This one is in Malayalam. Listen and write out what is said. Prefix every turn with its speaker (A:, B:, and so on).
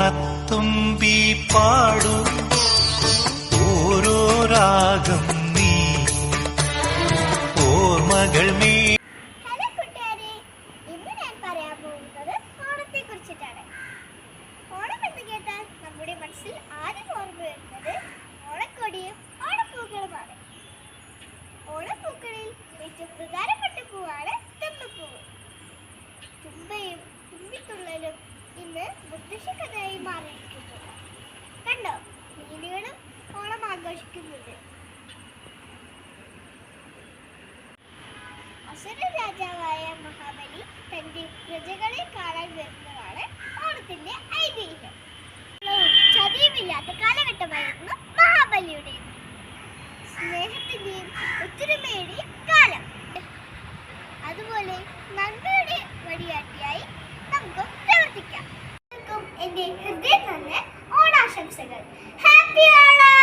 A: ഓണത്തുമ്പി പാടൂ ഓരോ രാഗം നീ ഓർമ്മകൾ മേ.
B: ഹലോ കൂട്ടുകാരെ, ഇന്ന് ഞാൻ പറയാൻ പോകുന്നത് ഓണത്തെ കുറിച്ചിട്ടാണ്. ഓണം എന്ന് കേട്ടാൽ നമ്മുടെ മനസ്സിൽ ആദ്യം ഓർമ്മ വരുന്നത് ഓണക്കൊടിയും ഓണപ്പൂക്കളുമാണ്. ഓണപ്പൂക്കളിൽ ഏറ്റവും പ്രധാനപ്പെട്ട പൂവാണ് തുമ്പപ്പൂവ്. തുമ്പയും തുമ്പിത്തുള്ളലും ഇന്ന് മുത്തശ്ശിക്കഥയായി മാറിയിരിക്കുന്നു. കണ്ടോ, മീനുകളും ഓണം ആഘോഷിക്കുന്നുണ്ട്. അസുര രാജാവായ മഹാബലി തന്റെ പ്രജകളെ കാണാൻ വരുന്നതാണ് ഓണത്തിന്റെ ഐതിഹ്യം. ചതിയുമില്ലാത്ത കാലഘട്ടമായിരുന്നു മഹാബലിയുടെ. സ്നേഹത്തിന്റെയും ഒത്തൊരുമയുടെയും കാലം. അതുപോലെ നന്മയുടെ വഴികാട്ടിയായി നമുക്ക് പ്രവർത്തിക്കാം. എന്റെ ഹൃദയം തന്നെ ഓണാശംസകൾ. ഹാപ്പി ഓണം.